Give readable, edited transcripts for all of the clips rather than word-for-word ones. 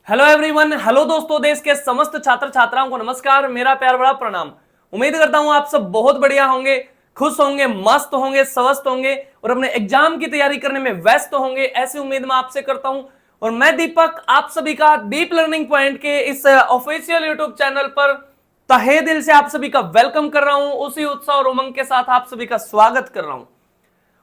Hello everyone, hello दोस्तों, देश के समस्त छात्र छात्राओं को नमस्कार, मेरा प्यार बड़ा प्रणाम। उम्मीद करता हूं आप सब बहुत बढ़िया होंगे, खुश होंगे, मस्त होंगे, स्वस्थ होंगे और अपने एग्जाम की तैयारी करने में व्यस्त होंगे, ऐसी उम्मीद मैं आपसे करता हूं। और मैं दीपक आप सभी का डीप लर्निंग पॉइंट के इस ऑफिशियल यूट्यूब चैनल पर तहे दिल से आप सभी का वेलकम कर रहा हूं, उसी उत्साह और उमंग के साथ आप सभी का स्वागत कर रहा हूं।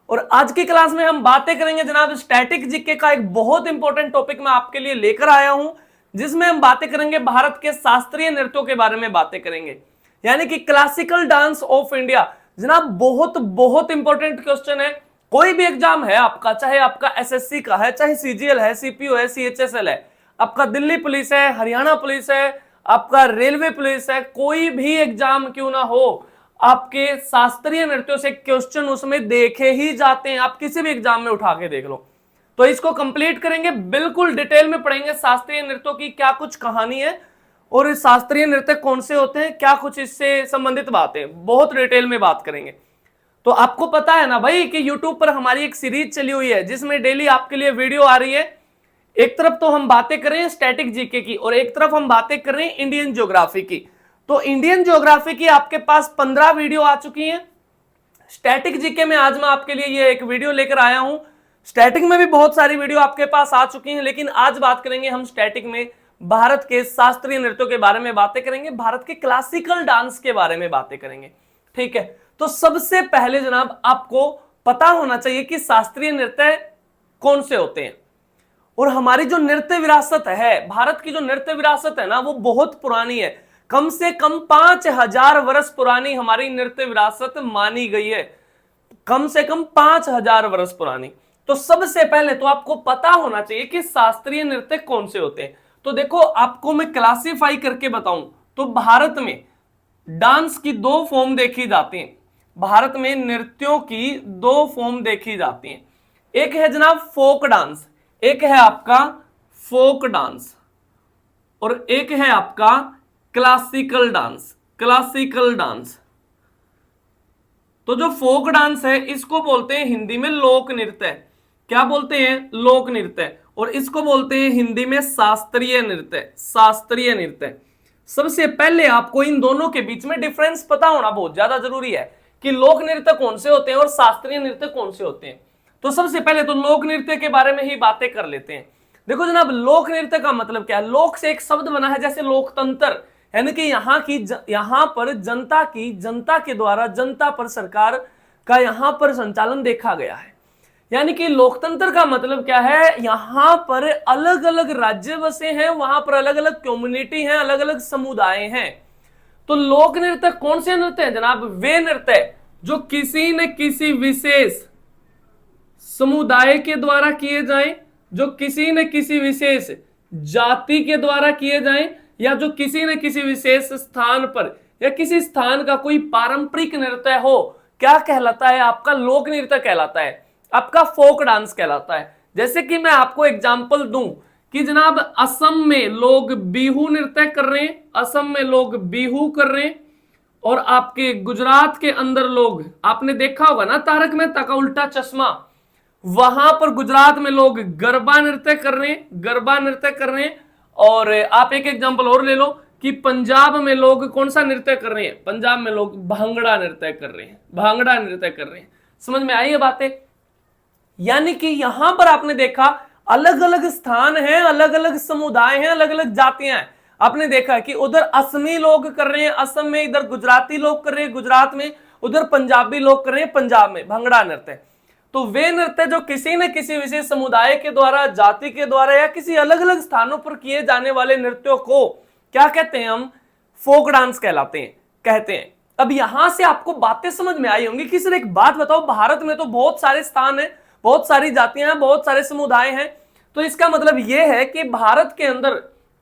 और आज की क्लास में हम बातें करेंगे जनाब स्टैटिक जीके का एक बहुत इंपॉर्टेंट टॉपिक मैं आपके लिए लेकर आया हूं, जिसमें हम बातें करेंगे भारत के शास्त्रीय नृत्यों के बारे में बातें करेंगे, यानी कि क्लासिकल डांस ऑफ इंडिया। जनाब बहुत बहुत इंपॉर्टेंट क्वेश्चन है। कोई भी एग्जाम है आपका, चाहे आपका एसएससी का है, चाहे सीजीएल है, सीपीओ है, सीएचएसएल है, आपका दिल्ली पुलिस है, हरियाणा पुलिस है, आपका रेलवे पुलिस है, कोई भी एग्जाम क्यों ना हो, आपके शास्त्रीय नृत्यों से क्वेश्चन उसमें देखे ही जाते हैं। आप किसी भी एग्जाम में उठा के देख लो। तो इसको कंप्लीट करेंगे, बिल्कुल डिटेल में पढ़ेंगे शास्त्रीय नृत्यों की क्या कुछ कहानी है और शास्त्रीय नृत्य कौन से होते हैं, क्या कुछ इससे संबंधित बातें, बहुत डिटेल में बात करेंगे। तो आपको पता है ना भाई कि YouTube पर हमारी एक सीरीज चली हुई है जिसमें डेली आपके लिए वीडियो आ रही है। एक तरफ तो हम बातें कर रहे हैं स्टैटिक जीके की और एक तरफ हम बातें कर रहे हैं इंडियन ज्योग्राफी की। तो इंडियन ज्योग्राफी की आपके पास 15 वीडियो आ चुकी हैं। स्टैटिक जीके में आज मैं आपके लिए ये एक वीडियो लेकर आया हूं। स्टैटिक में भी बहुत सारी वीडियो आपके पास आ चुकी हैं, लेकिन आज बात करेंगे हम स्टैटिक में भारत के शास्त्रीय नृत्यों के बारे में बातें करेंगे, भारत के क्लासिकल डांस के बारे में बातें करेंगे। ठीक है, तो सबसे पहले जनाब आपको पता होना चाहिए कि शास्त्रीय नृत्य कौन से होते हैं। और हमारी जो नृत्य विरासत है, भारत की जो नृत्य विरासत है ना, वो बहुत पुरानी है। कम से कम 5000 वर्ष पुरानी हमारी नृत्य विरासत मानी गई है, कम से कम 5000 वर्ष पुरानी। तो सबसे पहले तो आपको पता होना चाहिए कि शास्त्रीय नृत्य कौन से होते हैं। तो देखो, आपको मैं क्लासिफाई करके बताऊं तो भारत में डांस की दो फॉर्म देखी जाती हैं। भारत में नृत्यों की दो फॉर्म देखी जाती हैं। एक है जनाब फोक डांस, एक है आपका फोक डांस और एक है आपका क्लासिकल डांस। क्लासिकल डांस, तो जो फोक डांस है इसको बोलते हैं हिंदी में लोक नृत्य। क्या बोलते हैं? लोक नृत्य। और इसको बोलते हैं हिंदी में शास्त्रीय नृत्य। शास्त्रीय नृत्य। सबसे पहले आपको इन दोनों के बीच में डिफरेंस पता होना बहुत ज्यादा जरूरी है कि लोक नृत्य कौन से होते हैं और शास्त्रीय नृत्य कौन से होते हैं। तो सबसे पहले तो लोक नृत्य के बारे में ही बातें कर लेते हैं। देखो जनाब, लोक नृत्य का मतलब क्या है? लोक से एक शब्द बना है जैसे लोकतंत्र, यानी कि यहां पर जनता के द्वारा जनता पर सरकार का यहां पर संचालन देखा गया है। यानी कि लोकतंत्र का मतलब क्या है? यहां पर अलग अलग राज्य बसे हैं, वहां पर अलग अलग कम्युनिटी हैं, अलग अलग समुदाय हैं। तो लोक नृत्य कौन से नृत्य हैं जनाब? वे नृत्य जो किसी न किसी विशेष समुदाय के द्वारा किए जाएं, जो किसी न किसी विशेष जाति के द्वारा किए जाएं, या जो किसी न किसी विशेष स्थान पर या किसी स्थान का कोई पारंपरिक नृत्य हो, क्या कहलाता है? आपका लोक नृत्य कहलाता है, आपका फोक डांस कहलाता है। जैसे कि मैं आपको एग्जांपल दूं कि जनाब असम में लोग बिहू नृत्य कर रहे हैं, असम में लोग बिहू कर रहे हैं, और आपके गुजरात के अंदर लोग, आपने देखा होगा ना तारक मेहता का उल्टा चश्मा, वहां पर गुजरात में लोग गरबा नृत्य कर रहे हैं, गरबा नृत्य कर रहे हैं। और आप एक एग्जांपल और ले लो कि पंजाब में लोग कौन सा नृत्य कर रहे हैं? पंजाब में लोग भांगड़ा नृत्य कर रहे हैं, भांगड़ा नृत्य कर रहे हैं। समझ में आई ये बातें? यानी कि यहां पर आपने देखा अलग अलग स्थान हैं, अलग अलग समुदाय हैं, अलग अलग जातियां हैं। आपने देखा कि उधर असमी लोग कर रहे हैं असम में, इधर गुजराती लोग कर रहे हैं गुजरात में, उधर पंजाबी लोग कर रहे हैं पंजाब में भांगड़ा नृत्य। तो वे नृत्य जो किसी न किसी विशेष समुदाय के द्वारा, जाति के द्वारा या किसी अलग अलग स्थानों पर किए जाने वाले नृत्यों को क्या कहते हैं? हम फोक डांस कहलाते हैं, कहते हैं। अब यहां से आपको बातें समझ में आई होंगी कि सर एक बात बताओ, भारत में तो बहुत सारे स्थान हैं, बहुत सारी जातियां हैं, बहुत सारे समुदाय हैं, तो इसका मतलब यह है कि भारत के अंदर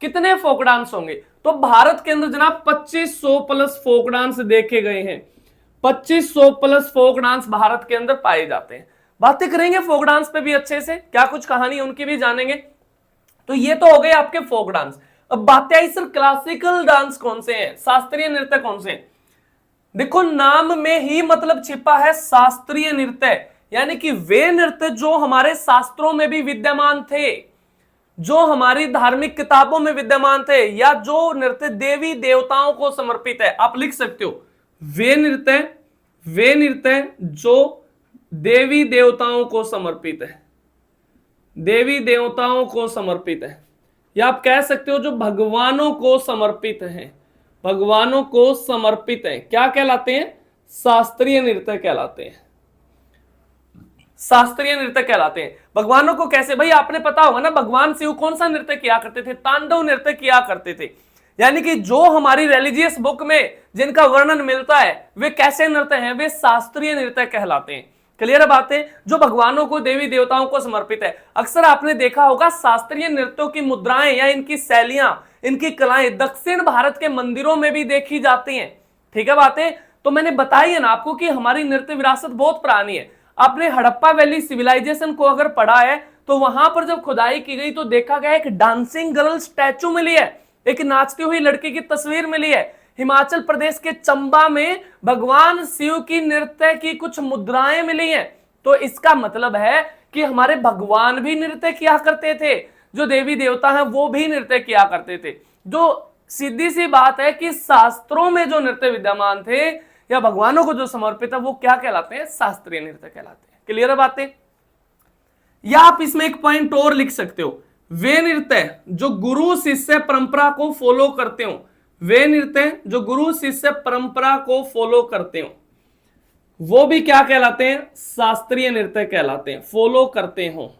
कितने फोक डांस होंगे? तो भारत के अंदर जनाब 2500 प्लस फोक डांस देखे गए हैं। 2500 प्लस फोक डांस भारत के अंदर पाए जाते हैं। बातें करेंगे फोक डांस पे भी अच्छे से, क्या कुछ कहानी उनकी भी जानेंगे। तो ये तो हो गए आपके फोक डांस। अब बातें आई सर क्लासिकल डांस कौन से हैं, शास्त्रीय नृत्य कौन से हैं? देखो नाम में ही मतलब छिपा है शास्त्रीय नृत्य, यानी कि वे नृत्य जो हमारे शास्त्रों में भी विद्यमान थे, जो हमारी धार्मिक किताबों में विद्यमान थे, या जो नृत्य देवी देवताओं को समर्पित है। आप लिख सकते हो वे नृत्य जो देवी देवताओं को समर्पित है, देवी देवताओं को समर्पित है, या आप कह सकते हो जो भगवानों को समर्पित हैं, भगवानों को समर्पित है, क्या कहलाते हैं? शास्त्रीय नृत्य कहलाते हैं, शास्त्रीय नृत्य कहलाते हैं। भगवानों को कैसे? भाई आपने पता होगा ना, भगवान शिव कौन सा नृत्य किया करते थे? तांडव नृत्य किया करते थे। यानी कि जो हमारी रिलीजियस बुक में जिनका वर्णन मिलता है वे कैसे नृत्य हैं? वे शास्त्रीय नृत्य कहलाते हैं। क्लियर है बातें? जो भगवानों को, देवी देवताओं को समर्पित है। अक्सर आपने देखा होगा शास्त्रीय नृत्यों की मुद्राएं या इनकी शैलियां, इनकी कलाएं दक्षिण भारत के मंदिरों में भी देखी जाती हैं। ठीक है बातें? तो मैंने बताई है ना आपको कि हमारी नृत्य विरासत बहुत पुरानी है। आपने हड़प्पा वैली सिविलाइजेशन को अगर पढ़ा है तो वहां पर जब खुदाई की गई तो देखा गया एक डांसिंग गर्ल स्टैचू मिली है, एक नाचती हुई लड़की की तस्वीर मिली है। हिमाचल प्रदेश के चंबा में भगवान शिव की नृत्य की कुछ मुद्राएं मिली हैं। तो इसका मतलब है कि हमारे भगवान भी नृत्य किया करते थे, जो देवी देवता हैं वो भी नृत्य किया करते थे। जो सीधी सी बात है कि शास्त्रों में जो नृत्य विद्यमान थे या भगवानों को जो समर्पित है वो क्या कहलाते हैं? शास्त्रीय नृत्य कहलाते हैं। क्लियर है बातें? या आप इसमें एक पॉइंट और लिख सकते हो, वे नृत्य जो गुरु शिष्य परंपरा को फॉलो करते हो, वे नृत्य जो गुरु शिष्य परंपरा को फॉलो करते हो वो भी क्या कहलाते हैं? शास्त्रीय नृत्य कहलाते हैं, फॉलो करते हो।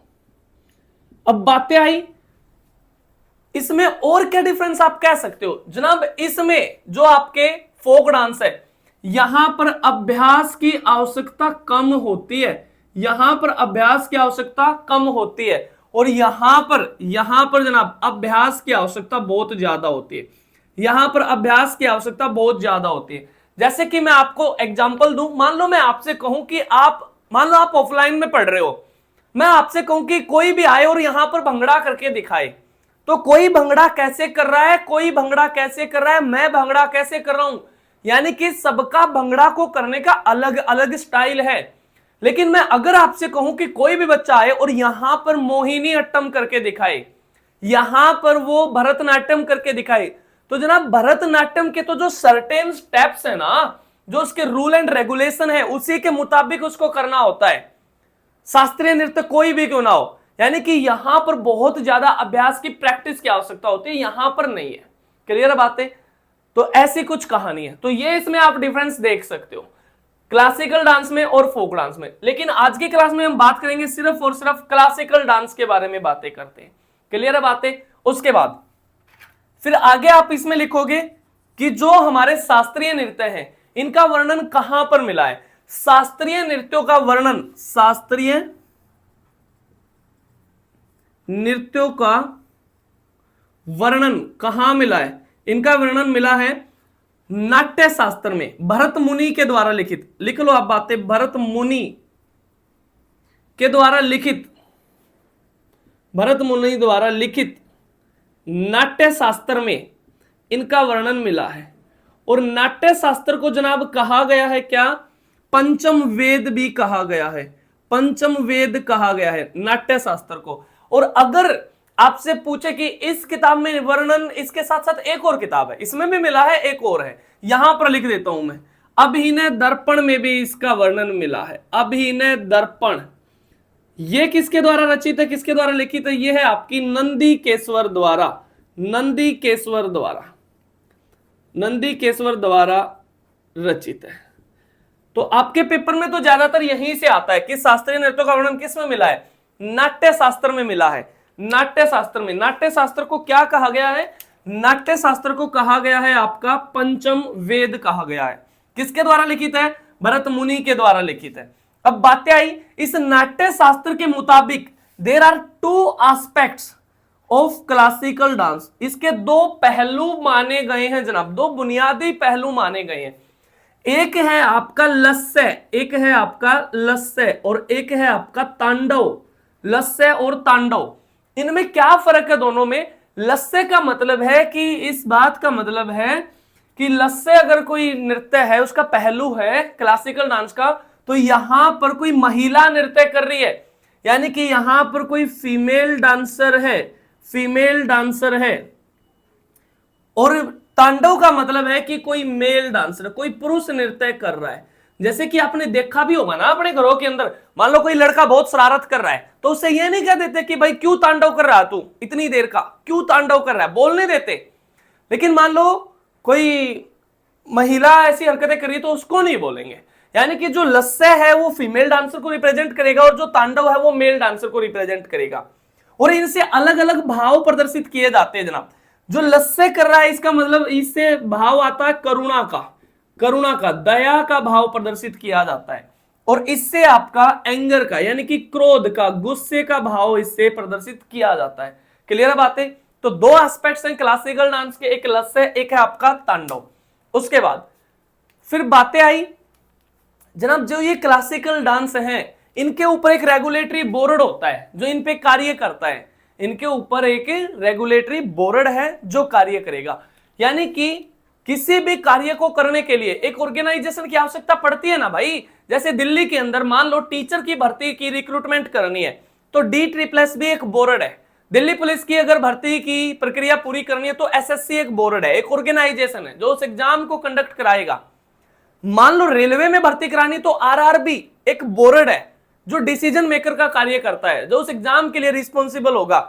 अब बातें आई, इसमें और क्या डिफरेंस आप कह सकते हो? जनाब इसमें जो आपके फोक डांस है यहां पर अभ्यास की आवश्यकता कम होती है, यहां पर अभ्यास की आवश्यकता कम होती है, और यहां पर जनाब अभ्यास की आवश्यकता बहुत ज्यादा होती है, यहां पर अभ्यास की आवश्यकता बहुत ज्यादा होती है। जैसे कि मैं आपको एग्जांपल दूं, मान लो मैं आपसे कहूं कि मान लो आप ऑफलाइन में पढ़ रहे हो, मैं आपसे कहूं कि कोई भी आए और यहां पर भंगड़ा करके दिखाए, तो कोई भंगड़ा कैसे कर रहा है, कोई भंगड़ा कैसे कर रहा है, मैं भंगड़ा कैसे कर रहा हूं, यानी कि सबका भंगड़ा को करने का अलग अलग स्टाइल है। लेकिन मैं अगर आपसे कहूं कि कोई भी बच्चा आए और यहां पर मोहिनी अट्टम करके दिखाए, यहां पर वो भरतनाट्यम करके दिखाए, तो जनाब भरतनाट्यम के तो जो सर्टेन स्टेप्स है ना, जो उसके रूल एंड रेगुलेशन है उसी के मुताबिक उसको करना होता है, शास्त्रीय नृत्य कोई भी क्यों ना हो। यानी कि यहां पर बहुत ज्यादा अभ्यास की, प्रैक्टिस की आवश्यकता होती है, यहां पर नहीं है। क्लियर है बातें? तो ऐसी कुछ कहानी है। तो ये इसमें आप डिफरेंस देख सकते हो क्लासिकल डांस में और फोक डांस में। लेकिन आज की क्लास में हम बात करेंगे सिर्फ और सिर्फ क्लासिकल डांस के बारे में बातें करते हैं। क्लियर है बातें? उसके बाद फिर आगे आप इसमें लिखोगे कि जो हमारे शास्त्रीय नृत्य हैं इनका वर्णन कहां पर मिला है। शास्त्रीय नृत्यों का वर्णन, शास्त्रीय नृत्यों का वर्णन कहां मिला है? इनका वर्णन मिला है नाट्य शास्त्र में, भरत मुनि के द्वारा लिखित। लिख लो आप बातें, भरत मुनि के द्वारा लिखित, भरत मुनि द्वारा लिखित नाट्य शास्त्र में इनका वर्णन मिला है। और नाट्य शास्त्र को जनाब कहा गया है क्या? पंचम वेद भी कहा गया है, पंचम वेद कहा गया है नाट्य शास्त्र को। और अगर आपसे पूछे कि इस किताब में वर्णन, इसके साथ साथ एक और किताब है इसमें भी मिला है, एक और है, यहां पर लिख देता हूं मैं, अभिनय दर्पण में भी इसका वर्णन मिला है। अभिनय दर्पण ये किसके द्वारा रचित है, किसके द्वारा लिखित है? ये है आपकी नंदीकेश्वर द्वारा, नंदीकेश्वर द्वारा, नंदीकेश्वर द्वारा रचित है। तो आपके पेपर में तो ज्यादातर यहीं से आता है कि शास्त्रीय नृत्यों का वर्णन किस में मिला है? नाट्य शास्त्र में मिला है। नाट्य शास्त्र में, नाट्य शास्त्र को क्या कहा गया है? नाट्य शास्त्र को कहा गया है आपका पंचम वेद कहा गया है। किसके द्वारा लिखित है? भरत मुनि के द्वारा लिखित है। अब बातें आई, इस नाट्य शास्त्र के मुताबिक there are two aspects of classical dance. इसके दो पहलू माने गए हैं जनाब, दो बुनियादी पहलू माने गए हैं। एक है आपका लस्य, एक है आपका लस्य और एक है आपका तांडव। लस्य और तांडव, इनमें क्या फर्क है दोनों में? लस्य का मतलब है कि इस बात का मतलब है कि लस्य अगर कोई नृत्य है, उसका पहलू है क्लासिकल डांस का, तो यहां पर कोई महिला नृत्य कर रही है, यानी कि यहां पर कोई फीमेल डांसर है, फीमेल डांसर है, और तांडव का मतलब है कि कोई मेल डांसर, कोई पुरुष नृत्य कर रहा है। जैसे कि आपने देखा भी होगा ना अपने घरों के अंदर, मान लो कोई लड़का बहुत शरारत कर रहा है तो उसे ये नहीं कह देते कि भाई क्यों तांडव कर रहा है तू इतनी देर का, क्यों तांडव कर रहा है, बोलने देते। लेकिन मान लो कोई महिला ऐसी हरकतें कर रही है तो उसको नहीं बोलेंगे। यानी कि जो लस्से है वो फीमेल डांसर को रिप्रेजेंट करेगा और जो तांडव है वो मेल डांसर को रिप्रेजेंट करेगा, और इनसे अलग अलग भाव प्रदर्शित किए जाते हैं जनाब। जो लस्से कर रहा है इसका मतलब इससे भाव आता है करुणा का, करुणा का, दया का भाव प्रदर्शित किया जाता है, और इससे आपका एंगर का यानी कि क्रोध का, गुस्से का भाव इससे प्रदर्शित किया जाता है। क्लियर है बातें? तो दो एस्पेक्ट्स हैं क्लासिकल डांस के, एक लस्से, एक है आपका तांडव। उसके बाद फिर बातें आई जनाब, जो ये क्लासिकल डांस हैं इनके ऊपर एक रेगुलेटरी बोर्ड होता है जो इन पे कार्य करता है। इनके ऊपर एक रेगुलेटरी बोर्ड है जो कार्य करेगा। यानी कि किसी भी कार्य को करने के लिए एक ऑर्गेनाइजेशन की आवश्यकता पड़ती है ना भाई। जैसे दिल्ली के अंदर मान लो टीचर की भर्ती की रिक्रूटमेंट करनी है तो DSSS भी एक बोर्ड है। दिल्ली पुलिस की अगर भर्ती की प्रक्रिया पूरी करनी है तो SSC एक बोर्ड है, एक ऑर्गेनाइजेशन है जो उस एग्जाम को कंडक्ट कराएगा। मान लो रेलवे में भर्ती करानी तो RRB एक बोर्ड है जो डिसीजन मेकर का कार्य करता है, जो उस एग्जाम के लिए रिस्पॉन्सिबल होगा।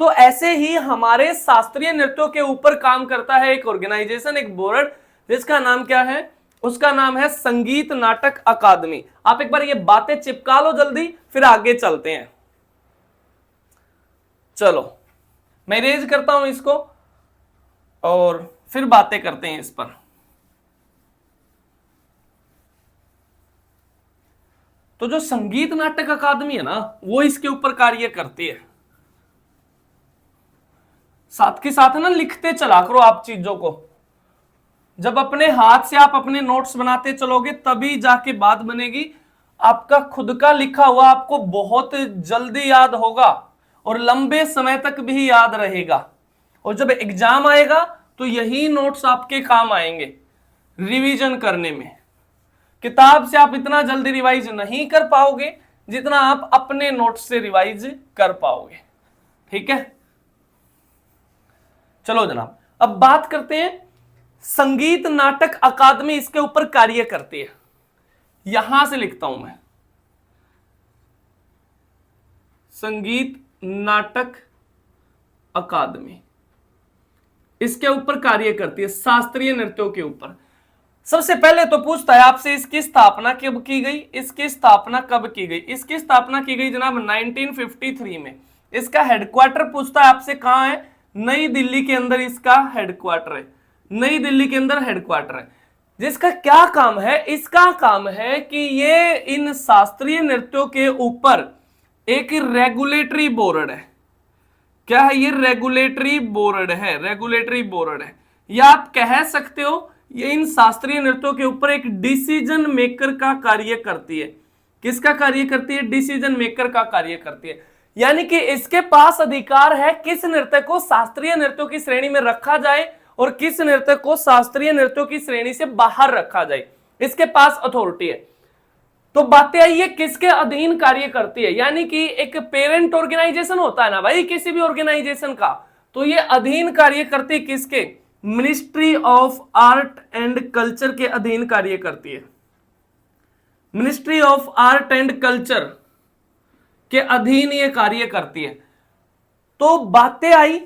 तो ऐसे ही हमारे शास्त्रीय नृत्यों के ऊपर काम करता है एक ऑर्गेनाइजेशन, एक बोर्ड, जिसका नाम क्या है? उसका नाम है संगीत नाटक अकादमी। आप एक बार ये बातें चिपका लो जल्दी, फिर आगे चलते हैं। चलो मैं इरेज करता हूं इसको और फिर बातें करते हैं इस पर। तो जो संगीत नाटक अकादमी है ना वो इसके ऊपर कार्य करती है। साथ के साथ ना लिखते चला करो आप चीजों को। जब अपने हाथ से आप अपने नोट्स बनाते चलोगे तभी जाके बात बनेगी। आपका खुद का लिखा हुआ आपको बहुत जल्दी याद होगा और लंबे समय तक भी याद रहेगा, और जब एग्जाम आएगा तो यही नोट्स आपके काम आएंगे रिवीजन करने में। किताब से आप इतना जल्दी रिवाइज नहीं कर पाओगे जितना आप अपने नोट्स से रिवाइज कर पाओगे। ठीक है, चलो जनाब अब बात करते हैं। संगीत नाटक अकादमी इसके ऊपर कार्य करती है। यहां से लिखता हूं मैं, संगीत नाटक अकादमी इसके ऊपर कार्य करती है, शास्त्रीय नृत्यों के ऊपर। सबसे पहले तो पूछता है आपसे इसकी स्थापना कब की गई, इसकी स्थापना कब की गई। इसकी स्थापना की गई जनाब 1953 में। इसका हेडक्वार्टर पूछता है आपसे कहां है, नई दिल्ली के अंदर इसका हेडक्वार्टर है, नई दिल्ली के अंदर हेडक्वार्टर है। जिसका क्या काम है, इसका काम है कि ये इन शास्त्रीय नृत्यों के ऊपर एक रेगुलेटरी बोर्ड है। क्या है ये? रेगुलेटरी बोर्ड है, रेगुलेटरी बोर्ड है, या आप कह सकते हो ये इन शास्त्रीय नृत्यों के ऊपर एक डिसीजन मेकर का कार्य करती है। किसका कार्य करती है? डिसीजन मेकर का कार्य करती है। यानी कि इसके पास अधिकार है किस नृत्य को शास्त्रीय नृत्यों की श्रेणी में रखा जाए और किस नृत्य को शास्त्रीय नृत्यों की श्रेणी से बाहर रखा जाए, इसके पास अथॉरिटी है। तो बातें आई ये किसके अधीन कार्य करती है। यानी कि एक पेरेंट ऑर्गेनाइजेशन होता है ना भाई किसी भी ऑर्गेनाइजेशन का, तो ये अधीन कार्य करती है किसके? Ministry of art and culture के अधीन कार्य करती है। Ministry of art and culture के अधीन ये कार्य करती है। तो बातें आई,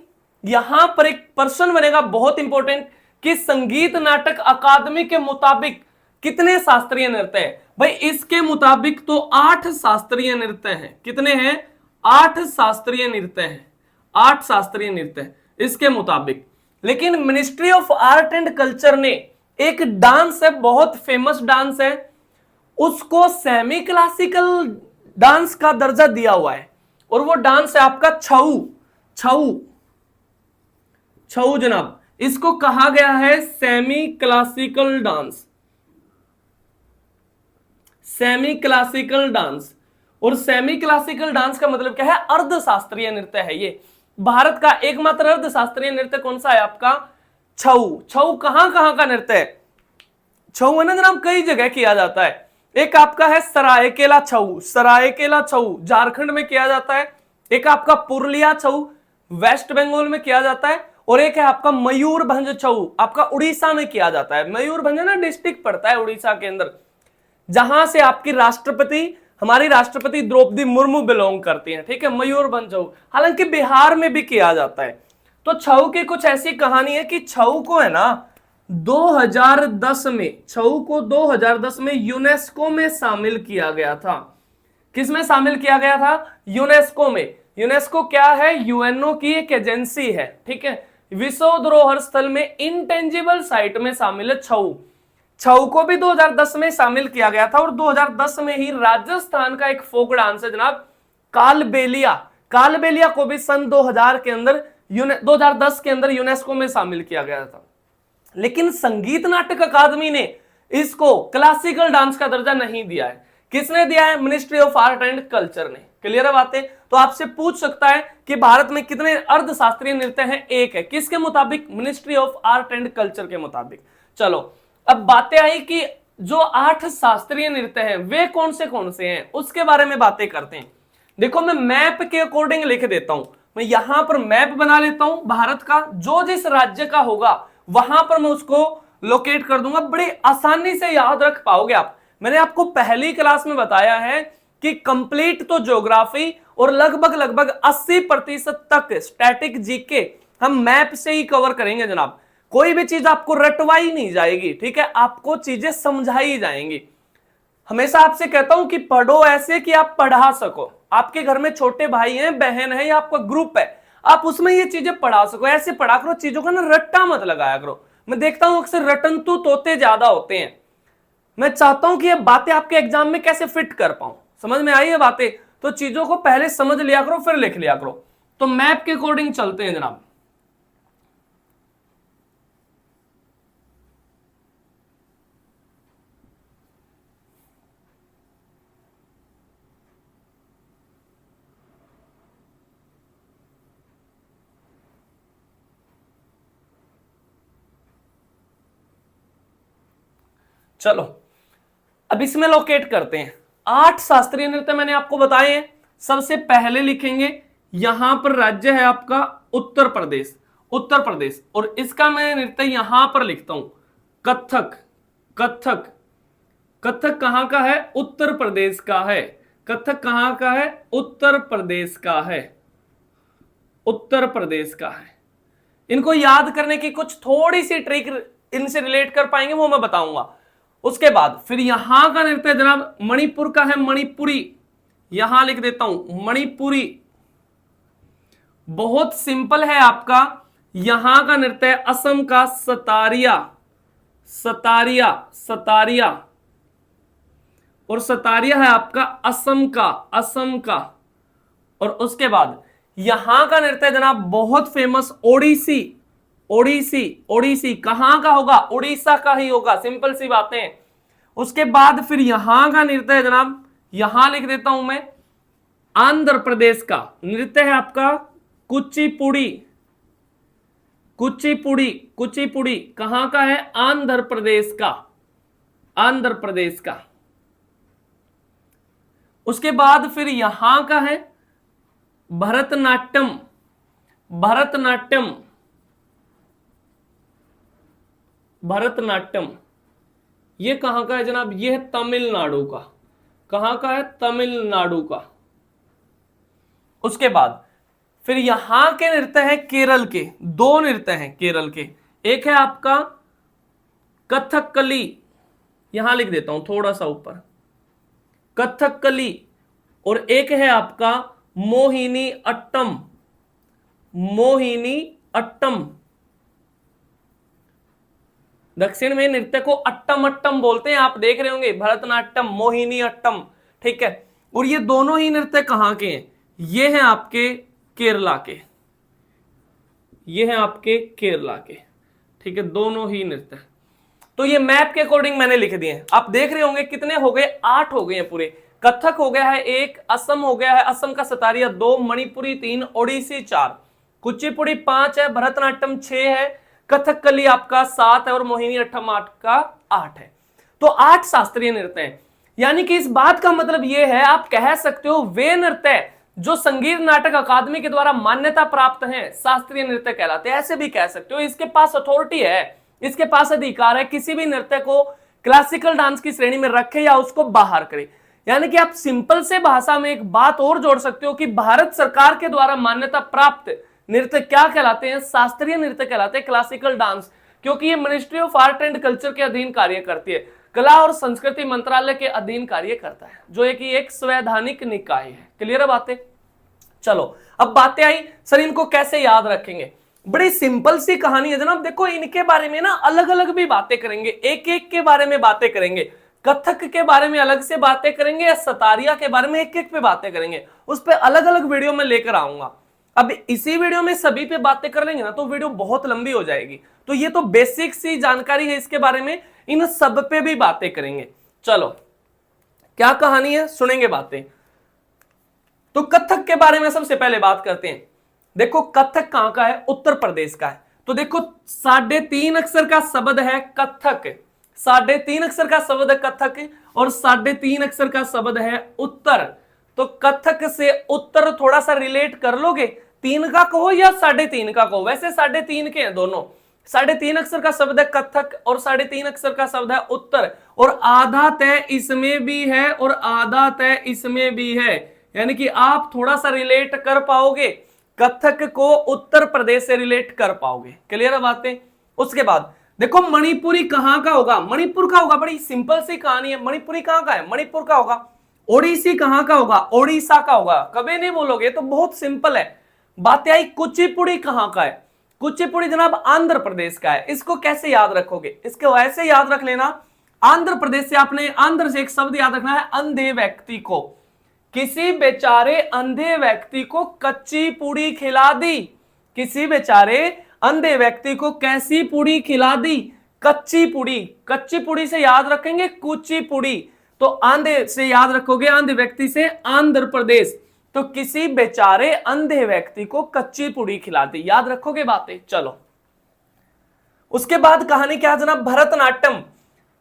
यहां पर एक पर्सन बनेगा बहुत इंपॉर्टेंट कि संगीत नाटक अकादमी के मुताबिक कितने शास्त्रीय नृत्य है। भाई इसके मुताबिक तो 8 शास्त्रीय नृत्य हैं। कितने हैं? 8 शास्त्रीय नृत्य हैं, 8 शास्त्रीय नृत्य इसके मुताबिक। लेकिन ministry of art and culture ने एक डांस है, बहुत फेमस डांस है, उसको सेमी क्लासिकल डांस का दर्जा दिया हुआ है, और वो डांस है आपका छऊ। छऊ, छऊ जनाब, इसको कहा गया है semi classical dance, semi classical dance. और सेमी क्लासिकल डांस का मतलब क्या है? अर्ध शास्त्रीय नृत्य है ये। भारत का एकमात्र अर्ध शास्त्रीय नृत्य कौन सा है आपका? छऊ। छऊ कहां कहां का नृत्य है? छऊ है ना जनाब कई जगह किया जाता है। एक आपका है सरायकेला छऊ, सरायकेला छऊ झारखंड में किया जाता है। एक आपका पुरुलिया छऊ वेस्ट बंगाल में किया जाता है, और एक है आपका मयूरभंज छऊ, आपका उड़ीसा में किया जाता है। मयूरभंज ना डिस्ट्रिक्ट पड़ता है उड़ीसा के अंदर, जहां से आपकी हमारी राष्ट्रपति द्रौपदी मुर्मू बिलोंग करती हैं, ठीक है, मयूरभंज छऊ। हालांकि बिहार में भी किया जाता है। तो छऊ की कुछ ऐसी कहानी है कि छऊ को है ना 2010 में, छऊ को 2010 में यूनेस्को में शामिल किया गया था। किसमें शामिल किया गया था? यूनेस्को में। यूनेस्को क्या है? यूएनओ की एक एजेंसी है, ठीक है। विश्व धरोहर स्थल में इंटेंजिबल साइट में शामिल है छऊ। छऊ को भी 2010 में शामिल किया गया था, और 2010 में ही राजस्थान का एक फोक डांस है जनाब कालबेलिया। कालबेलिया को भी सन 2010 के अंदर यूनेस्को में शामिल किया गया था। लेकिन संगीत नाटक अकादमी ने इसको क्लासिकल डांस का दर्जा नहीं दिया है। किसने दिया है? Ministry of art and culture ने। क्लियर है बातें? तो आपसे पूछ सकता है कि भारत में कितने अर्धशास्त्रीय नृत्य हैं? एक है। किसके मुताबिक? Ministry of art and culture के मुताबिक। चलो अब बातें आई कि जो 8 शास्त्रीय नृत्य हैं वे कौन से हैं, उसके बारे में बातें करते हैं। देखो मैं मैप के अकॉर्डिंग लिख देता हूं, मैं यहां पर मैप बना लेता हूं भारत का, जो जिस राज्य का होगा वहां पर मैं उसको लोकेट कर दूंगा, बड़ी आसानी से याद रख पाओगे आप। मैंने आपको पहली क्लास में बताया है कि कंप्लीट तो ज्योग्राफी और लगभग 80% तक स्टैटिक जीके हम मैप से ही कवर करेंगे जनाब। कोई भी चीज आपको रटवाई नहीं जाएगी, ठीक है, आपको चीजें समझाई जाएंगी। हमेशा आपसे कहता हूं कि पढ़ो ऐसे कि आप पढ़ा सको। आपके घर में छोटे भाई हैं, बहन है, या आपका ग्रुप है, आप उसमें ये चीजें पढ़ा सको। ऐसे पढ़ा करो, चीजों का ना रट्टा मत लगाया करो। मैं देखता हूं अक्सर रटंतु तोते ज्यादा होते हैं। मैं चाहता हूं कि ये बातें आपके एग्जाम में कैसे फिट कर पाऊं। समझ में आई है बातें? तो चीजों को पहले समझ लिया करो, फिर लिख लिया करो। तो मैप के अकॉर्डिंग चलते हैं जनाब। चलो अब इसमें लोकेट करते हैं। 8 शास्त्रीय नृत्य मैंने आपको बताए हैं। सबसे पहले लिखेंगे, यहां पर राज्य है आपका उत्तर प्रदेश, उत्तर प्रदेश, और इसका मैं नृत्य यहां पर लिखता हूं कथक। कथक, कथक कहां का है? उत्तर प्रदेश का है। कथक कहां का है? उत्तर प्रदेश का है, उत्तर प्रदेश का है। इनको याद करने की कुछ थोड़ी सी ट्रिक इनसे रिलेट कर पाएंगे, वो मैं बताऊंगा। उसके बाद फिर यहां का नृत्य जनाब मणिपुर का है, मणिपुरी। यहां लिख देता हूं मणिपुरी। बहुत सिंपल है आपका। यहां का नृत्य असम का सतारिया, सतारिया, सतारिया, और सतारिया है आपका असम का, असम का। और उसके बाद यहां का नृत्य जनाब बहुत फेमस ओडिसी, ओडिसी, ओडिसी कहां का होगा? उड़ीसा का ही होगा, सिंपल सी बातें। उसके बाद फिर यहां का नृत्य है जनाब, यहां लिख देता हूं मैं आंध्र प्रदेश का नृत्य है आपका कुचिपुड़ी। कुचिपुड़ी, कुचिपुड़ी कहां का है? आंध्र प्रदेश का, आंध्र प्रदेश का। उसके बाद फिर यहां का है भरतनाट्यम, भरतनाट्यम, भरतनाट्यम। ये कहां का है जनाब? ये है तमिलनाडु का। कहां का है? तमिलनाडु का। उसके बाद फिर यहां के नृत्य है केरल के, 2 नृत्य हैं केरल के। एक है आपका कथकली, यहां लिख देता हूं थोड़ा सा ऊपर, कथकली, और एक है आपका मोहिनी अट्टम, मोहिनी अट्टम। दक्षिण में नृत्य को अट्टम अट्टम बोलते हैं, आप देख रहे होंगे, भरतनाट्यम, मोहिनी अट्टम, ठीक है। और ये दोनों ही नृत्य कहां के हैं? ये हैं आपके केरला के, ये हैं आपके केरला के, ठीक है, दोनों ही नृत्य। तो ये मैप के अकॉर्डिंग मैंने लिख दिए हैं। आप देख रहे होंगे कितने हो गए? 8 हो गए हैं पूरे। कथक हो गया है 1, असम हो गया है, असम का सतारिया 2, मणिपुरी 3, ओडिसी 4, कुचिपुड़ी 5 है, भरतनाट्यम 6 है, कथकली आपका 7 है, और मोहिनी अट्टम का 8 है। तो 8 शास्त्रीय नृत्य हैं। यानी कि इस बात का मतलब यह है, आप कह सकते हो वे नृत्य जो संगीत नाटक अकादमी के द्वारा मान्यता प्राप्त हैं शास्त्रीय नृत्य कहलाते हैं। ऐसे भी कह सकते हो, इसके पास अथॉरिटी है, इसके पास अधिकार है किसी भी नृत्य को क्लासिकल डांस की श्रेणी में रखे या उसको बाहर करे। यानी कि आप सिंपल से भाषा में एक बात और जोड़ सकते हो कि भारत सरकार के द्वारा मान्यता प्राप्त नृत्य क्या कहलाते हैं? शास्त्रीय नृत्य कहलाते हैं, क्लासिकल डांस, क्योंकि ये ministry of art and culture के अधीन कार्य करती है, कला और संस्कृति मंत्रालय के अधीन कार्य करता है, जो एक संवैधानिक निकाय है। क्लियर है बातें? चलो अब बातें आई सर इनको कैसे याद रखेंगे। बड़ी सिंपल सी कहानी है जनाब। देखो इनके बारे में ना अलग अलग भी बातें करेंगे, एक एक के बारे में बातें करेंगे, कथक के बारे में अलग से बातें करेंगे या सतारिया के बारे में एक एक पे बातें करेंगे, उस पर अलग अलग वीडियो में लेकर आऊंगा। अब इसी वीडियो में सभी पे बातें कर लेंगे ना तो वीडियो बहुत लंबी हो जाएगी। तो ये तो बेसिक सी जानकारी है इसके बारे में, इन सब पे भी बातें करेंगे। चलो क्या कहानी है सुनेंगे बातें। तो कथक के बारे में सबसे पहले बात करते हैं। देखो कथक कहां का है? उत्तर प्रदेश का है। तो देखो 3.5 अक्षर का शब्द है कथक, 3.5 अक्षर का शब्द है कथक और 3.5 अक्षर का शब्द है उत्तर। तो कथक से उत्तर थोड़ा सा रिलेट कर लोगे, 3 का कहो या 3.5 का कहो, वैसे 3.5 के हैं दोनों। 3.5 अक्षर का शब्द है कथक और 3.5 अक्षर का शब्द है उत्तर, और आधा तय इसमें भी है और आधा तय इसमें भी है, यानी कि आप थोड़ा सा रिलेट कर पाओगे, कथक को उत्तर प्रदेश से रिलेट कर पाओगे। क्लियर है बातें? उसके बाद देखो मणिपुरी कहां का होगा? मणिपुर का होगा, बड़ी सिंपल सी कहानी है। मणिपुरी कहां का है? मणिपुर का होगा। ओडिसी कहां का होगा? ओडिशा का होगा। कभी नहीं बोलोगे तो बहुत सिंपल है। बातें आई कुचिपुड़ी कहां का है? कुचिपुड़ी जनाब आंध्र प्रदेश का है। इसको कैसे याद रखोगे? इसको ऐसे याद रख लेना, आंध्र प्रदेश से आपने आंध्र से एक शब्द याद रखना है, अंधे व्यक्ति को। किसी बेचारे अंधे व्यक्ति को कच्ची पूड़ी खिला दी। किसी बेचारे अंधे व्यक्ति को कैसी पूड़ी खिला दी? कच्ची पूड़ी। कच्ची पूड़ी से याद रखेंगे कुचिपुड़ी, तो आंधे से याद रखोगे, अंधे व्यक्ति से आंध्र प्रदेश। तो किसी बेचारे अंधे व्यक्ति को कच्ची पूड़ी खिला दी, याद रखोगे बातें। चलो उसके बाद कहानी क्या जनाब? भरतनाट्यम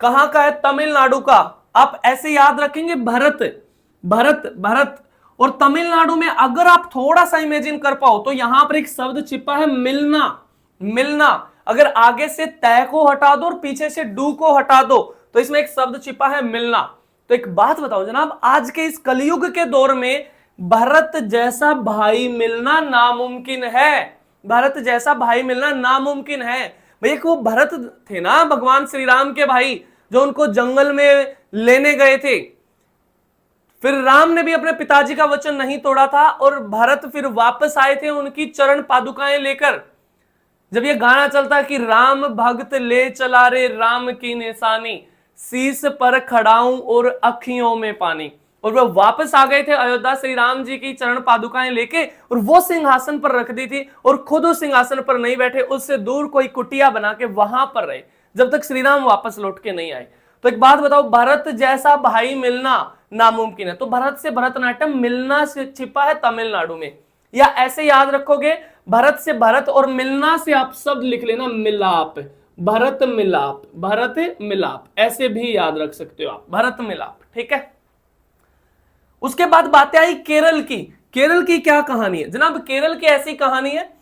कहां का है? तमिलनाडु का। आप ऐसे याद रखेंगे भरत भरत भरत, और तमिलनाडु में अगर आप थोड़ा सा इमेजिन कर पाओ तो यहां पर एक शब्द छिपा है मिलना। मिलना, अगर आगे से तय को हटा दो और पीछे से डू को हटा दो तो इसमें एक शब्द छिपा है मिलना। तो एक बात बताओ जनाब, आज के इस कलयुग के दौर में भरत जैसा भाई मिलना नामुमकिन है। भरत जैसा भाई मिलना नामुमकिन है। भाई वो भरत थे ना भगवान श्री राम के भाई, जो उनको जंगल में लेने गए थे। फिर राम ने भी अपने पिताजी का वचन नहीं तोड़ा था और भरत फिर वापस आए थे उनकी चरण पादुकाएं लेकर। जब ये गाना चलता कि राम भक्त ले चला रे राम की निशानी, शीश पर खड़ाऊं और अखियों में पानी, और वह वापस आ गए थे अयोध्या श्री राम जी की चरण पादुकाएं लेके, और वो सिंहासन पर रख दी थी और खुद उस सिंहासन पर नहीं बैठे, उससे दूर कोई कुटिया बना के वहां पर रहे जब तक श्री राम वापस लौट के नहीं आए। तो एक बात बताओ, भरत जैसा भाई मिलना नामुमकिन है। तो भरत से भरतनाट्यम मिलना से छिपा है तमिलनाडु में। या ऐसे याद रखोगे, भरत से भरत और मिलना से आप शब्द लिख लेना मिलाप, भरत मिलाप, भरत मिलाप, ऐसे भी याद रख सकते हो आप, भरत मिलाप। ठीक है। उसके बाद बातें आई केरल की। केरल की क्या कहानी है जनाब? केरल की ऐसी कहानी है,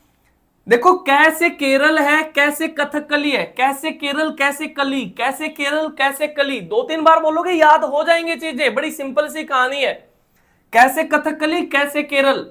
देखो कैसे केरल है, कैसे कथकली है, कैसे केरल कैसे कली, कैसे केरल कैसे कली, 2-3 बार बोलोगे याद हो जाएंगे चीजें। बड़ी सिंपल सी कहानी है, कैसे कथकली कैसे केरल।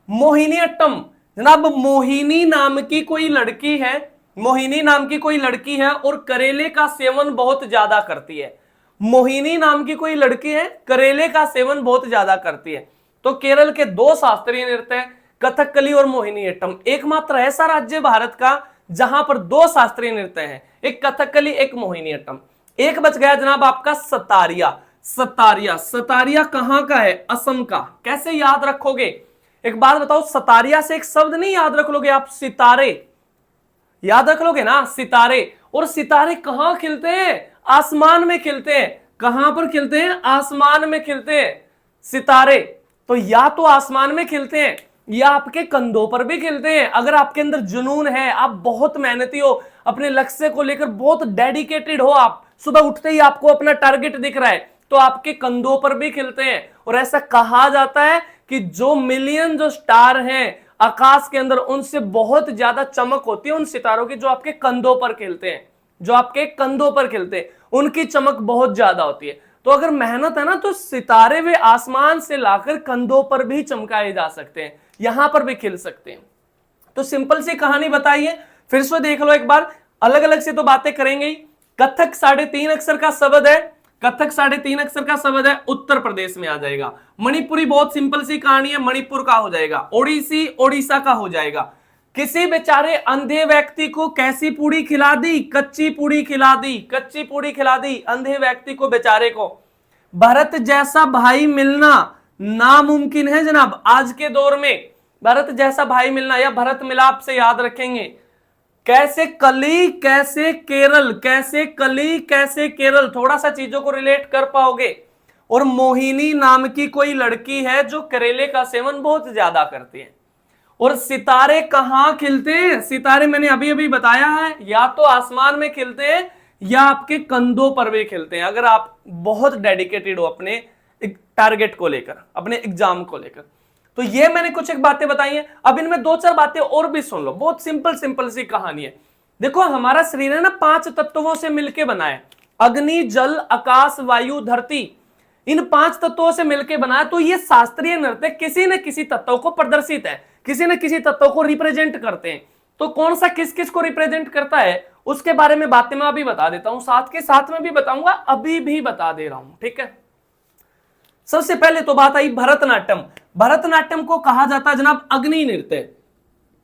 मोहिनी अट्टम जनाब, मोहिनी नाम की कोई लड़की है, मोहिनी नाम की कोई लड़की है और करेले का सेवन बहुत ज्यादा करती है। मोहिनी नाम की कोई लड़की है, करेले का सेवन बहुत ज्यादा करती है। तो केरल के 2 शास्त्रीय नृत्य हैं, कथकली और मोहिनी अट्टम। एकमात्र ऐसा राज्य भारत का जहां पर 2 शास्त्रीय नृत्य हैं, एक कथकली एक मोहिनी अट्टम। एक बच गया जनाब आपका सतारिया। सतारिया, सतारिया कहां का है? असम का। कैसे याद रखोगे? एक बात बताओ, सतारिया से एक शब्द नहीं याद रख लोगे आप? सितारे याद रख लोगे ना, सितारे। और सितारे कहां खिलते हैं? आसमान में खिलते हैं। कहां पर खिलते हैं? आसमान में खिलते हैं सितारे। तो या तो आसमान में खिलते हैं या आपके कंधों पर भी खिलते हैं। अगर आपके अंदर जुनून है, आप बहुत मेहनती हो, अपने लक्ष्य को लेकर बहुत डेडिकेटेड हो, आप सुबह उठते ही आपको अपना टारगेट दिख रहा है, तो आपके कंधों पर भी खिलते हैं। और ऐसा कहा जाता है कि जो मिलियन जो स्टार हैं आकाश के अंदर, उनसे बहुत ज्यादा चमक होती है उन सितारों की जो आपके कंधों पर खेलते हैं, जो आपके कंधों पर खेलते हैं, उनकी चमक बहुत ज्यादा होती है। तो अगर मेहनत है ना, तो सितारे वे आसमान से लाकर कंधों पर भी चमकाए जा सकते हैं, यहां पर भी खिल सकते हैं। तो सिंपल सी कहानी बताइए, फिर से देख लो एक बार, अलग अलग से तो बातें करेंगे ही। कथक 3.5 अक्षर का शब्द है, कथक 3.5 अक्षर का शब्द है, उत्तर प्रदेश में आ जाएगा। मणिपुरी बहुत सिंपल सी कहानी है, मणिपुर का हो जाएगा। ओडिसी ओडिशा का हो जाएगा। किसी बेचारे अंधे व्यक्ति को कैसी पूड़ी खिला दी, कच्ची पूड़ी खिला दी, कच्ची पूड़ी खिला दी अंधे व्यक्ति को, बेचारे को। भरत जैसा भाई मिलना नामुमकिन है जनाब आज के दौर में, भरत जैसा भाई मिलना, या भरत मिलाप से याद रखेंगे। कैसे कली कैसे केरल, कैसे कली कैसे केरल, थोड़ा सा चीजों को रिलेट कर पाओगे। और मोहिनी नाम की कोई लड़की है जो करेले का सेवन बहुत ज्यादा करती है। और सितारे कहां खिलते हैं? सितारे मैंने अभी अभी बताया है, या तो आसमान में खिलते हैं या आपके कंधों पर भी खिलते हैं, अगर आप बहुत डेडिकेटेड हो अपने टारगेट को लेकर, अपने एग्जाम को लेकर। तो ये मैंने कुछ एक बातें बताई हैं। अब इनमें 2-4 बातें और भी सुन लो, बहुत सिंपल सिंपल सी कहानी है। देखो हमारा शरीर है ना 5 तत्वों से मिलकर बना है, अग्नि जल आकाश वायु धरती, इन 5 तत्वों से मिलकर बना है। तो ये शास्त्रीय नृत्य किसी न किसी तत्व को प्रदर्शित है, किसी न किसी तत्व को रिप्रेजेंट करते हैं। तो कौन सा किस किस को रिप्रेजेंट करता है उसके बारे में बातें मैं अभी बता देता हूं, साथ के साथ में भी बताऊंगा, अभी भी बता दे रहा हूं, ठीक है। सबसे पहले तो बात आई भरतनाट्यम। भरतनाट्यम को कहा जाता है जनाब अग्नि नृत्य।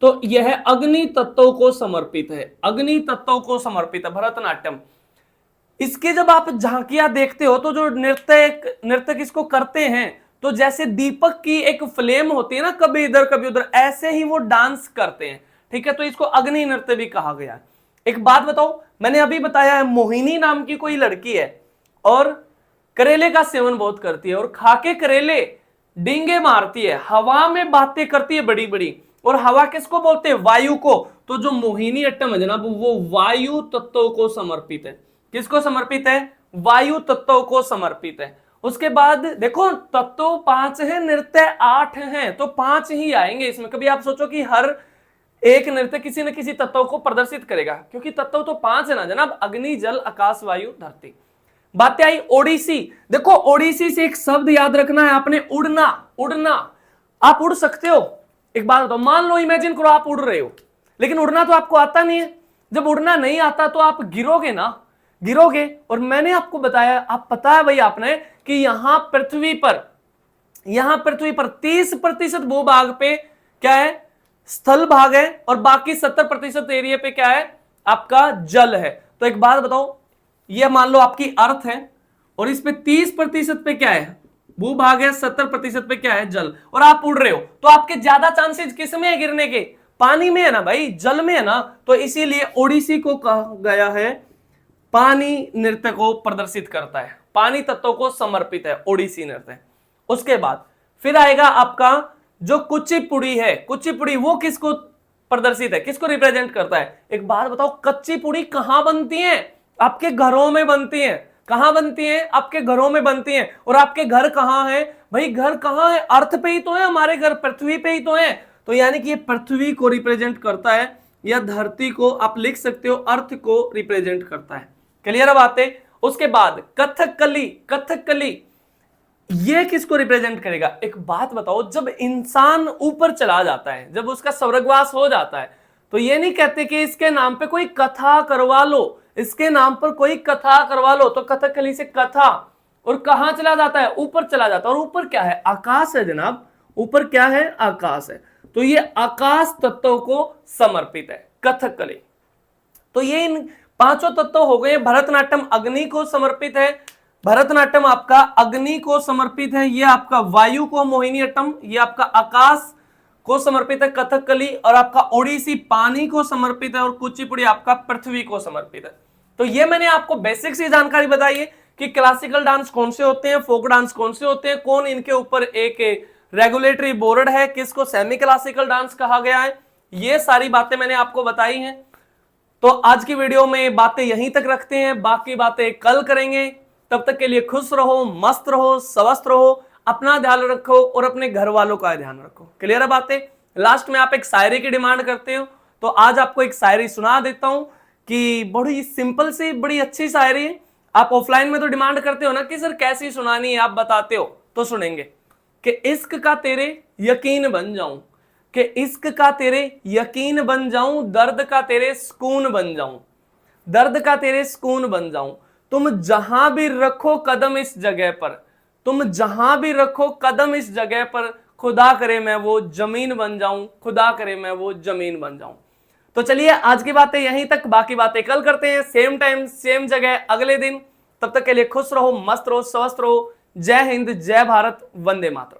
तो यह अग्नि तत्वों को समर्पित है, अग्नि तत्वों को समर्पित है भरतनाट्यम। इसके जब आप झांकियां देखते हो तो जो नृत्य किसको करते हैं, तो जैसे दीपक की एक फ्लेम होती है ना, कभी इधर कभी उधर, ऐसे ही वो डांस करते हैं, ठीक है। तो इसको अग्नि नृत्य भी कहा गया है। एक बात बताओ, मैंने अभी बताया है मोहिनी नाम की कोई लड़की है और करेले का सेवन बहुत करती है, और खाके करेले डींगे मारती है, हवा में बातें करती है बड़ी बड़ी। और हवा किसको बोलते हैं? वायु को। तो जो मोहिनी अट्टम है जनाब वो वायु तत्वों को समर्पित है। किसको समर्पित है? वायु तत्वों को समर्पित है। उसके बाद देखो तत्व 5 है, नृत्य 8 हैं, तो 5 ही आएंगे इसमें। कभी आप सोचो कि हर एक नृत्य किसी न किसी तत्व को प्रदर्शित करेगा, क्योंकि तत्व तो 5 है ना जनाब, अग्नि जल आकाश वायु धरती। बातें आई ओडिसी। देखो ओडिसी से एक शब्द याद रखना है आपने, उड़ना। उड़ना, आप उड़ सकते हो। एक बात बताओ, मान लो इमेजिन करो आप उड़ रहे हो, लेकिन उड़ना तो आपको आता नहीं है। जब उड़ना नहीं आता तो आप गिरोगे ना, गिरोगे। और मैंने आपको बताया, आप पता है भाई आपने कि यहां पृथ्वी पर 30% भूभाग पे क्या है? स्थल भाग है, और बाकी 70% एरिया पे क्या है? आपका जल है। तो एक बात बताओ, ये मान लो आपकी अर्थ है और इस पे 30% पे क्या है? भूभाग है, 70% पे क्या है? जल। और आप उड़ रहे हो, तो आपके ज्यादा चांसेस किस में है गिरने के? पानी में है ना भाई, जल में है ना। तो इसीलिए ओडिसी को कहा गया है पानी नृत्य को प्रदर्शित करता है, पानी तत्वों को समर्पित है ओडिसी नृत्य। उसके बाद फिर आएगा आपका जो कुचिपुड़ी है। कुचिपुड़ी वो किसको प्रदर्शित है, किसको रिप्रेजेंट करता है? एक बात बताओ, कच्ची पुड़ी कहां बनती है? आपके घरों में बनती है। कहां बनती है? आपके घरों में बनती है। और आपके घर कहां है भाई? घर कहां है? अर्थ पे ही तो है, हमारे घर पृथ्वी पे ही तो है। तो यानी कि ये पृथ्वी को रिप्रेजेंट करता है, या धरती को आप लिख सकते हो, अर्थ को रिप्रेजेंट करता है। क्लियर है बातें? उसके बाद कथकली। कथकली ये किसको रिप्रेजेंट करेगा? एक बात बताओ, जब इंसान ऊपर चला जाता है, जब उसका स्वर्गवास हो जाता है, तो ये नहीं कहते कि इसके नाम पे कोई कथा करवा लो, इसके नाम पर कोई कथा करवा लो। तो कथकली से कथा, और कहां चला जाता है? ऊपर चला जाता है। और ऊपर क्या है? आकाश है जनाब। ऊपर क्या है? आकाश है। तो ये आकाश तत्वों को समर्पित है कथकली। तो ये इन 5 तत्व हो गए। भरतनाट्यम अग्नि को समर्पित है, भरतनाट्यम आपका अग्नि को समर्पित है। ये आपका वायु को मोहिनीअट्टम, ये आपका आकाश को समर्पित है कथकली, और आपका ओडिसी पानी को समर्पित है, और कुचिपुड़ी आपका पृथ्वी को समर्पित है। तो ये मैंने आपको बेसिक सी जानकारी बताई है कि क्लासिकल डांस कौन से होते हैं, फोक डांस कौन से होते हैं, कौन इनके ऊपर एक रेगुलेटरी बोर्ड है, किसको सेमी क्लासिकल डांस कहा गया है। ये सारी बातें मैंने आपको बताई हैं। तो आज की वीडियो में बातें यहीं तक रखते हैं, बाकी बातें कल करेंगे। तब तक के लिए खुश रहो, मस्त रहो, स्वस्थ रहो। अपना ध्यान रखो और अपने घर वालों का ध्यान रखो। क्लियर है बातें? लास्ट में आप एक शायरी की डिमांड करते हो, तो आज आपको एक शायरी सुना देता हूं कि बड़ी सिंपल सी बड़ी अच्छी शायरी है। आप ऑफलाइन में तो डिमांड करते हो ना कि सर कैसी सुनानी है, आप बताते हो, तो सुनेंगे कि इश्क का तेरे यकीन बन जाऊं, कि इश्क का तेरे यकीन बन जाऊं, दर्द का तेरे सुकून बन जाऊं, दर्द का तेरे सुकून बन जाऊं। तुम जहां भी रखो कदम इस जगह पर, तुम जहां भी रखो कदम इस जगह पर, खुदा करे मैं वो जमीन बन जाऊं, खुदा करे मैं वो जमीन बन जाऊं। तो चलिए आज की बातें यहीं तक, बाकी बातें कल करते हैं, सेम टाइम सेम जगह अगले दिन। तब तक के लिए खुश रहो, मस्त रहो, स्वस्थ रहो। जय हिंद, जय भारत, वंदे मातरम।